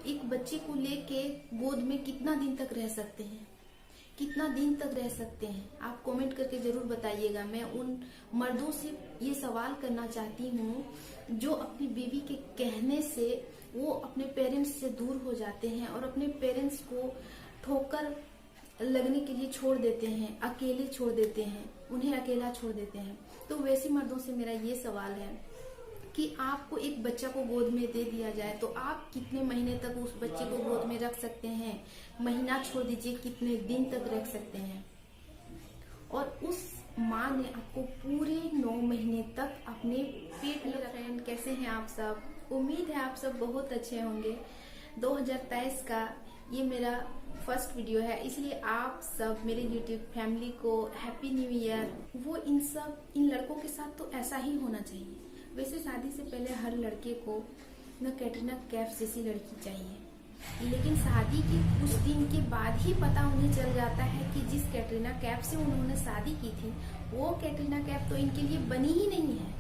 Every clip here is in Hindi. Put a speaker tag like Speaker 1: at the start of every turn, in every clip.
Speaker 1: एक बच्चे को लेके गोद में कितना दिन तक रह सकते हैं, कितना दिन तक रह सकते हैं? आप कमेंट करके जरूर बताइएगा। मैं उन मर्दों से ये सवाल करना चाहती हूँ जो अपनी बीवी के कहने से वो अपने पेरेंट्स से दूर हो जाते हैं और अपने पेरेंट्स को ठोकर लगने के लिए छोड़ देते हैं, अकेले छोड़ देते हैं, उन्हें अकेला छोड़ देते हैं। तो वैसे मर्दों से मेरा ये सवाल है कि आपको एक बच्चा को गोद में दे दिया जाए तो आप कितने महीने तक उस बच्चे को गोद में रख सकते हैं? महीना छोड़ दीजिए, कितने दिन तक रख सकते हैं? और उस माँ ने आपको पूरे 9 महीने तक अपने पेट में रखा है। कैसे हैं आप सब? उम्मीद है आप सब बहुत अच्छे होंगे। 2023 का ये मेरा फर्स्ट वीडियो है, इसलिए आप सब मेरे यूट्यूब फैमिली को हैप्पी न्यू ईयर। वो इन लड़कों के साथ तो ऐसा ही होना चाहिए। वैसे शादी से पहले हर लड़के को न कैटरीना कैफ जैसी लड़की चाहिए, लेकिन शादी के कुछ दिन के बाद ही पता उन्हें चल जाता है कि जिस कैटरीना कैफ से उन्होंने शादी की थी वो कैटरीना कैफ तो इनके लिए बनी ही नहीं है।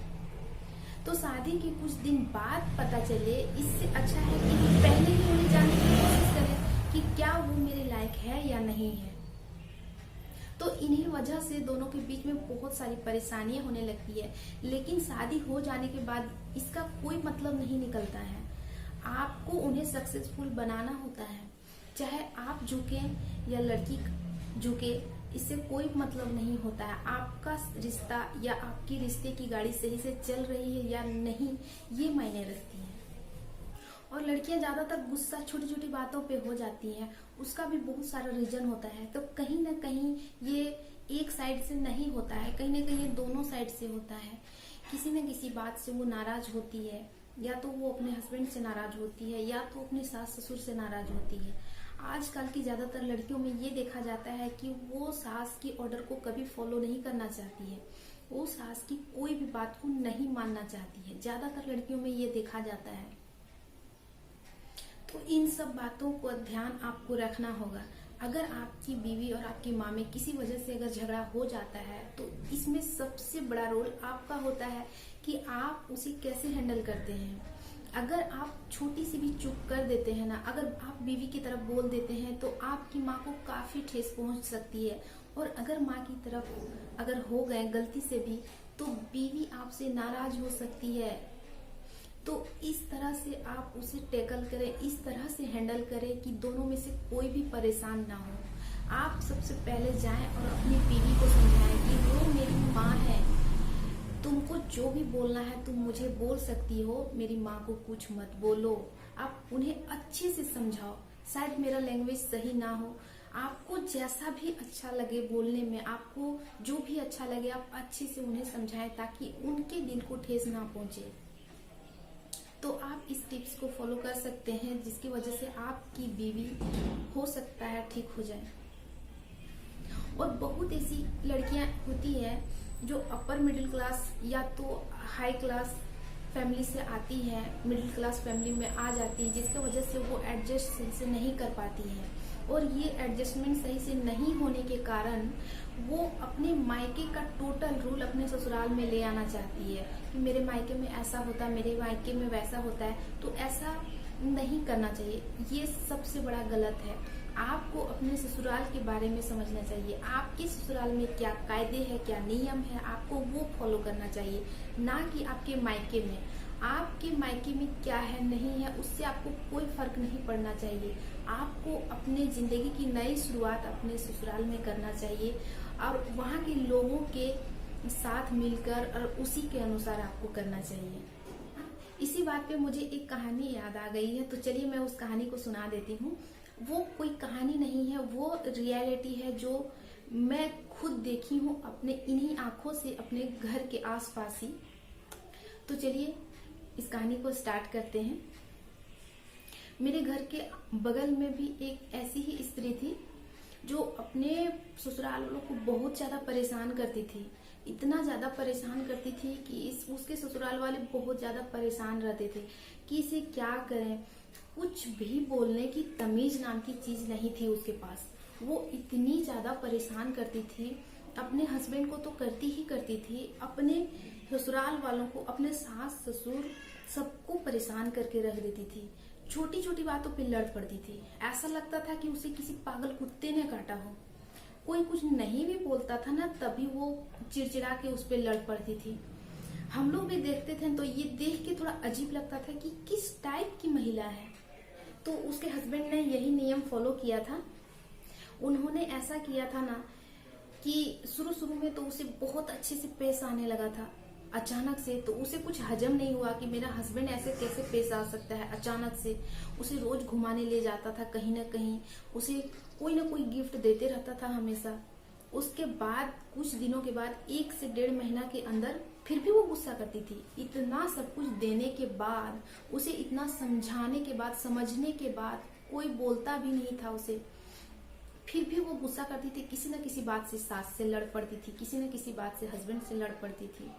Speaker 1: तो शादी के कुछ दिन बाद पता चले, इससे अच्छा है कि पहले ही उन्हें जानने की कोशिश करें कि क्या वो मेरे लायक है या नहीं है। तो इन्हीं वजह से दोनों के बीच में बहुत सारी परेशानियां होने लगती है, लेकिन शादी हो जाने के बाद इसका कोई मतलब नहीं निकलता है। आपको उन्हें सक्सेसफुल बनाना होता है, चाहे आप झुके या लड़की झुके, इससे कोई मतलब नहीं होता है। आपका रिश्ता या आपकी रिश्ते की गाड़ी सही से चल रही है या नहीं, ये मायने रखती है। और लड़कियां ज्यादातर गुस्सा छोटी छोटी बातों पे हो जाती हैं, उसका भी बहुत सारा रीजन होता है। तो कहीं ना कहीं ये एक साइड से नहीं होता है, कहीं ना कहीं ये दोनों साइड से होता है। किसी न किसी बात से वो नाराज होती है, या तो वो अपने हस्बैंड से नाराज होती है या तो अपने सास ससुर से नाराज होती है। आजकल की ज्यादातर लड़कियों में ये देखा जाता है कि वो सास की ऑर्डर को कभी फॉलो नहीं करना चाहती है, वो सास की कोई भी बात को नहीं मानना चाहती है। ज्यादातर लड़कियों में ये देखा जाता है। तो इन सब बातों को ध्यान आपको रखना होगा। अगर आपकी बीवी और आपकी माँ में किसी वजह से अगर झगड़ा हो जाता है तो इसमें सबसे बड़ा रोल आपका होता है कि आप उसे कैसे हैंडल करते हैं। अगर आप छोटी सी भी चुप कर देते हैं ना, अगर आप बीवी की तरफ बोल देते हैं तो आपकी माँ को काफी ठेस पहुंच सकती है। और अगर माँ की तरफ अगर हो गए गलती से भी तो बीवी आपसे नाराज हो सकती है। तो इस तरह से आप उसे टैकल करें, इस तरह से हैंडल करें कि दोनों में से कोई भी परेशान ना हो। आप सबसे पहले जाएं और अपनी बीवी को समझाएं कि वो मेरी माँ है, तुमको जो भी बोलना है तुम मुझे बोल सकती हो, मेरी माँ को कुछ मत बोलो। आप उन्हें अच्छे से समझाओ। शायद मेरा लैंग्वेज सही ना हो, आपको जैसा भी अच्छा लगे बोलने में, आपको जो भी अच्छा लगे आप अच्छे से उन्हें समझाएं ताकि उनके दिल को ठेस ना पहुंचे। तो आप इस टिप्स को फॉलो कर सकते हैं, जिसकी वजह से आपकी बीवी हो सकता है ठीक हो जाए। और बहुत ऐसी लड़कियां होती है जो अपर मिडिल क्लास या तो हाई क्लास फैमिली से आती है, मिडिल क्लास फैमिली में आ जाती है, जिसकी वजह से वो एडजस्ट सही से नहीं कर पाती है। और ये एडजस्टमेंट सही से नहीं होने के कारण वो अपने मायके का टोटल रूल अपने ससुराल में ले आना चाहती है कि मेरे मायके में ऐसा होता है, मेरे मायके में वैसा होता है। तो ऐसा नहीं करना चाहिए, ये सबसे बड़ा गलत है। आपको अपने ससुराल के बारे में समझना चाहिए। आपके ससुराल में क्या कायदे हैं, क्या नियम है, आपको वो फॉलो करना चाहिए, ना कि आपके मायके में। आपके मायके में क्या है नहीं है उससे आपको कोई फर्क नहीं पड़ना चाहिए। आपको अपने जिंदगी की नई शुरुआत अपने ससुराल में करना चाहिए और वहाँ के लोगों के साथ मिलकर और उसी के अनुसार आपको करना चाहिए। इसी बात पे मुझे एक कहानी याद आ गई है, तो चलिए मैं उस कहानी को सुना देती हूँ। वो कोई कहानी नहीं है, वो रियलिटी है जो मैं खुद देखी हूँ अपने इन्हीं आंखों से, अपने घर के आसपास ही। तो चलिए इस कहानी को स्टार्ट करते हैं। मेरे घर के बगल में भी एक ऐसी ही स्त्री थी जो अपने ससुराल वालों को बहुत ज्यादा परेशान करती थी। इतना ज्यादा परेशान करती थी कि उसके ससुराल वाले बहुत ज्यादा परेशान रहते थे कि इसे क्या करें। कुछ भी बोलने की तमीज नाम की चीज नहीं थी उसके पास। वो इतनी ज्यादा परेशान करती थी, अपने हस्बैंड को तो करती ही करती थी, अपने ससुराल वालों को, अपने सास ससुर सबको परेशान करके रख देती थी। छोटी छोटी बातों पे लड़ पड़ती थी। ऐसा लगता था कि उसे किसी पागल कुत्ते ने काटा हो। कोई कुछ नहीं भी बोलता था ना, तभी वो चिड़चिड़ा के उस पे लड़ पड़ती थी। हम लोग भी देखते थे तो ये देख के थोड़ा अजीब लगता था कि किस टाइप की महिला है। तो उसके हस्बैंड ने यही नियम फॉलो किया था। उन्होंने ऐसा किया था ना कि शुरू शुरू में तो उसे बहुत अच्छे से पेश आने लगा था। अचानक से तो उसे कुछ हजम नहीं हुआ कि मेरा हस्बैंड ऐसे कैसे पेश आ सकता है। अचानक से उसे रोज घुमाने ले जाता था कहीं ना कहीं, उसे कोई ना कोई गिफ्ट देते रहता था हमेशा। उसके बाद कुछ दिनों के बाद 1 से 1.5 महीना के अंदर फिर भी वो गुस्सा करती थी। इतना सब कुछ देने के बाद, उसे इतना समझाने के बाद, समझने के बाद कोई बोलता भी नहीं था उसे, फिर भी वो गुस्सा करती थी। किसी न किसी बात से सास से लड़ पड़ती थी, किसी न किसी बात से हस्बैंड से लड़ पड़ती थी।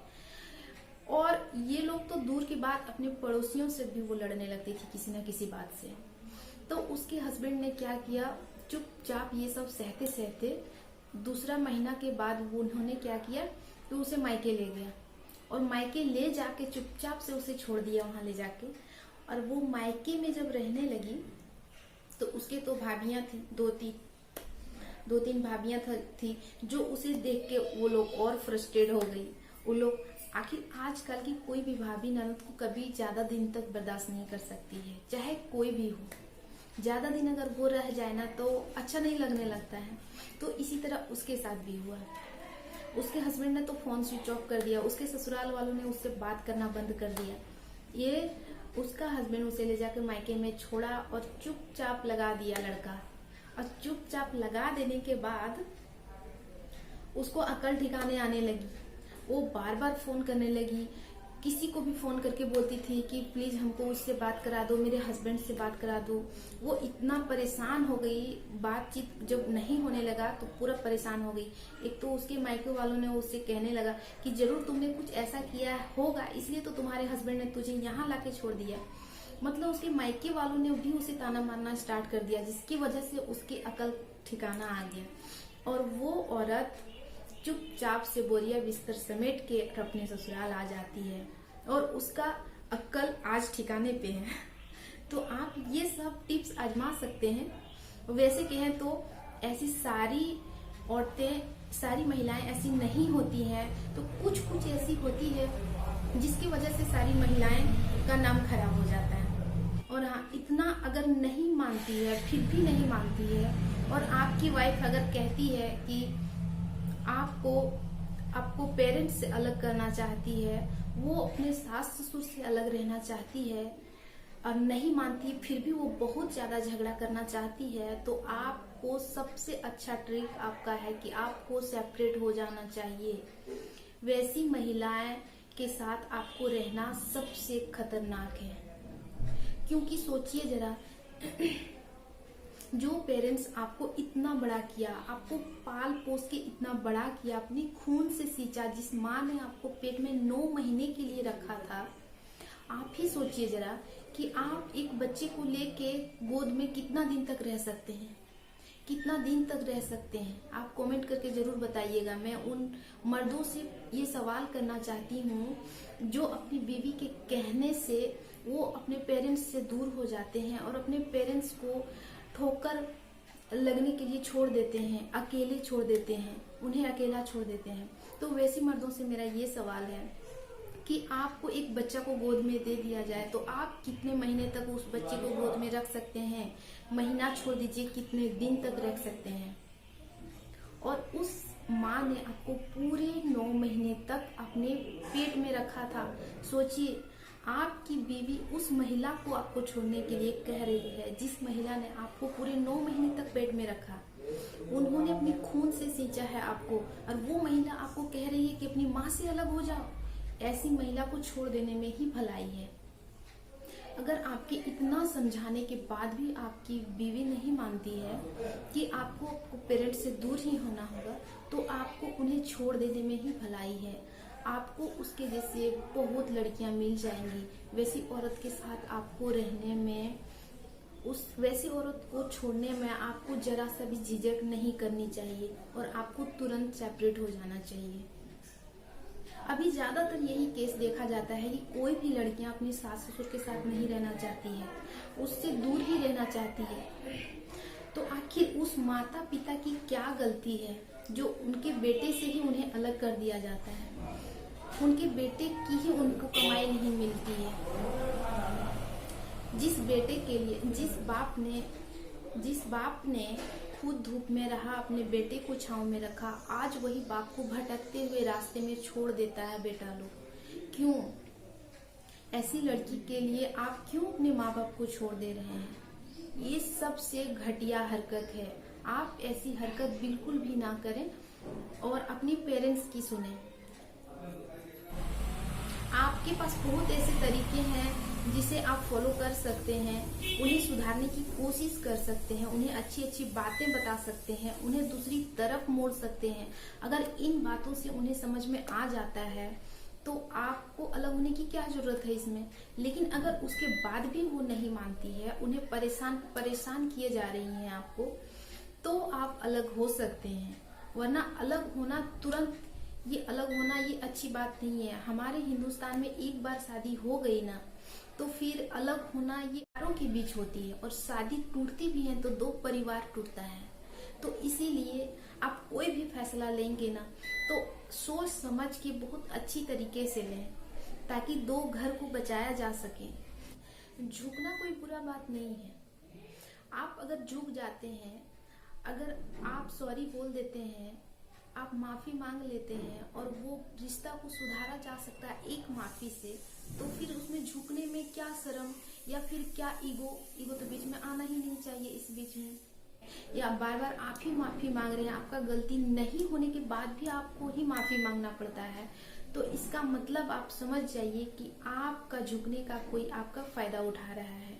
Speaker 1: और ये लोग तो दूर की बात, अपने पड़ोसियों से भी वो लड़ने लगती थी किसी न किसी बात से। तो उसके हस्बैंड ने क्या किया, चुपचाप ये सब सहते सहते 2 महीना के बाद वो उन्होंने क्या किया तो उसे मायके ले गया। और मायके ले जाके चुपचाप से उसे छोड़ दिया वहां ले जाके। और वो मायके में जब रहने लगी तो उसके तो भाभियां थी, 2-3 भाभियां थी जो उसे देख के वो लोग और फ्रस्ट्रेट हो गई। वो लोग, आखिर आजकल की कोई भी भाभी ननद को कभी ज्यादा दिन तक बर्दाश्त नहीं कर सकती है, चाहे कोई भी हो। ज्यादा दिन अगर वो रह जाए ना तो अच्छा नहीं लगने लगता है। तो इसी तरह उसके साथ भी हुआ। उसके हस्बैंड ने तो फोन स्विच ऑफ कर दिया, उसके ससुराल वालों ने उससे बात करना बंद कर दिया। ये उसका हस्बैंड उसे ले जाकर मायके में छोड़ा और चुपचाप लगा दिया लड़का। और चुपचाप लगा देने के बाद उसको अकल ठिकाने आने लगी। वो बार बार फोन करने लगी, किसी को भी फोन करके बोलती थी कि प्लीज हमको उससे बात करा दो, मेरे हस्बैंड से बात करा दो। वो इतना परेशान हो गई, बातचीत जब नहीं होने लगा तो पूरा परेशान हो गई। एक तो उसके मायके वालों ने उससे कहने लगा कि जरूर तुमने कुछ ऐसा किया होगा, इसलिए तो तुम्हारे हस्बैंड ने तुझे यहाँ लाके छोड़ दिया। मतलब उसके मायके वालों ने भी उसे ताना मारना स्टार्ट कर दिया, जिसकी वजह से उसकी अकल ठिकाना आ गया। और वो औरत चुपचाप से बोरिया बिस्तर समेट के अपने ससुराल आ जाती है और उसका अक्ल आज ठिकाने पे है। तो आप ये सब टिप्स आजमा सकते हैं। वैसे कहें तो ऐसी सारी औरतें, सारी महिलाएं ऐसी नहीं होती हैं, तो कुछ कुछ ऐसी होती है जिसकी वजह से सारी महिलाएं का नाम खराब हो जाता है। और हाँ, इतना अगर नहीं मानती है, फिर भी नहीं मानती है, और आपकी वाइफ अगर कहती है कि आपको पेरेंट्स से अलग करना चाहती है, वो अपने सास ससुर से अलग रहना चाहती है और नहीं मानती, फिर भी वो बहुत ज्यादा झगड़ा करना चाहती है, तो आपको सबसे अच्छा ट्रिक आपका है कि आपको सेपरेट हो जाना चाहिए। वैसी महिलाएं के साथ आपको रहना सबसे खतरनाक है। क्योंकि सोचिए जरा, जो पेरेंट्स आपको इतना बड़ा किया, आपको पाल पोस के इतना बड़ा किया, अपनी खून से सींचा, जिस माँ ने आपको पेट में 9 महीने के लिए रखा था, आप ही सोचिए जरा कि आप एक बच्चे को लेके गोद में कितना दिन तक रह सकते हैं, कितना दिन तक रह सकते हैं। आप कमेंट करके जरूर बताइएगा। मैं उन मर्दों से ये सवाल करना चाहती हूँ जो अपनी बीवी के कहने से वो अपने पेरेंट्स से दूर हो जाते हैं और अपने पेरेंट्स को ठोकर लगने के लिए छोड़ देते हैं, अकेले छोड़ देते हैं, उन्हें अकेला छोड़ देते हैं। तो वैसे मर्दों से मेरा ये सवाल है कि आपको एक बच्चा को गोद में दे दिया जाए तो आप कितने महीने तक उस बच्चे को गोद में रख सकते हैं? महीना छोड़ दीजिए, कितने दिन तक रख सकते हैं? और उस माँ ने आपको पूरे 9 महीने तक अपने पेट में रखा था। सोचिए, आपकी बीवी उस महिला को आपको छोड़ने के लिए कह रही है, जिस महिला ने आपको पूरे 9 महीने तक पेट में रखा। उन्होंने अपने खून से सींचा है आपको, और वो महिला आपको कह रही है कि अपनी माँ से अलग हो जाओ। ऐसी महिला को छोड़ देने में ही भलाई है। अगर आपके इतना समझाने के बाद भी आपकी बीवी नहीं मानती है कि आपको पेरेंट्स से दूर ही होना होगा, तो आपको उन्हें छोड़ देने में ही भलाई है। आपको उसके जैसे बहुत लड़कियां मिल जाएंगी। वैसी औरत के साथ आपको रहने में, वैसी औरत को छोड़ने में आपको जरा सा भी झिझक नहीं करनी चाहिए और आपको तुरंत सेपरेट हो जाना चाहिए। अभी ज्यादातर यही केस देखा जाता है कि कोई भी लड़कियां अपनी सास ससुर के साथ नहीं रहना चाहती है, उससे दूर ही रहना चाहती है। तो आखिर उस माता पिता की क्या गलती है जो उनके बेटे से ही उन्हें अलग कर दिया जाता है? उनके बेटे की ही उनको कमाई नहीं मिलती है। जिस बेटे के लिए जिस बाप ने खुद धूप में रहा, अपने बेटे को छांव में रखा, आज वही बाप को भटकते हुए रास्ते में छोड़ देता है बेटा लोग। क्यों? ऐसी लड़की के लिए आप क्यों अपने माँ बाप को छोड़ दे रहे हैं? ये सबसे घटिया हरकत है। आप ऐसी हरकत बिल्कुल भी ना करें और अपनी पेरेंट्स की सुने। आपके पास बहुत ऐसे तरीके हैं जिसे आप फॉलो कर सकते हैं, उन्हें सुधारने की कोशिश कर सकते हैं, उन्हें अच्छी अच्छी बातें बता सकते हैं, उन्हें दूसरी तरफ मोड़ सकते हैं। अगर इन बातों से उन्हें समझ में आ जाता है तो आपको अलग होने की क्या जरूरत है इसमें। लेकिन अगर उसके बाद भी वो नहीं मानती है, उन्हें परेशान किए जा रही हैं आपको, तो आप अलग हो सकते हैं। वरना अलग होना तुरंत, ये अलग होना ये अच्छी बात नहीं है। हमारे हिंदुस्तान में एक बार शादी हो गई ना तो फिर अलग होना ये परिवारों के बीच होती है, और शादी टूटती भी है तो दो परिवार टूटता है। तो इसीलिए आप कोई भी फैसला लेंगे ना तो सोच समझ के बहुत अच्छी तरीके से लें, ताकि दो घर को बचाया जा सके। झुकना कोई बुरा बात नहीं है। आप अगर झुक जाते हैं, अगर आप सॉरी बोल देते हैं, आप माफी मांग लेते हैं और वो रिश्ता को सुधारा जा सकता है एक माफी से, तो फिर उसमें झुकने में क्या शर्म या फिर क्या ईगो तो बीच में आना ही नहीं चाहिए इस बीच में। या बार बार आप ही माफी मांग रहे हैं, आपका गलती नहीं होने के बाद भी आपको ही माफी मांगना पड़ता है, तो इसका मतलब आप समझ जाइए कि आपका झुकने का कोई आपका फायदा उठा रहा है।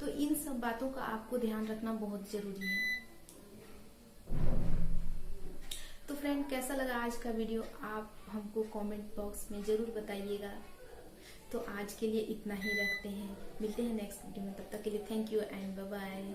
Speaker 1: तो इन सब बातों का आपको ध्यान रखना बहुत जरूरी है। तो फ्रेंड, कैसा लगा आज का वीडियो आप हमको कमेंट बॉक्स में जरूर बताइएगा। तो आज के लिए इतना ही रखते हैं, मिलते हैं नेक्स्ट वीडियो में। तब तक के लिए thank you and bye bye.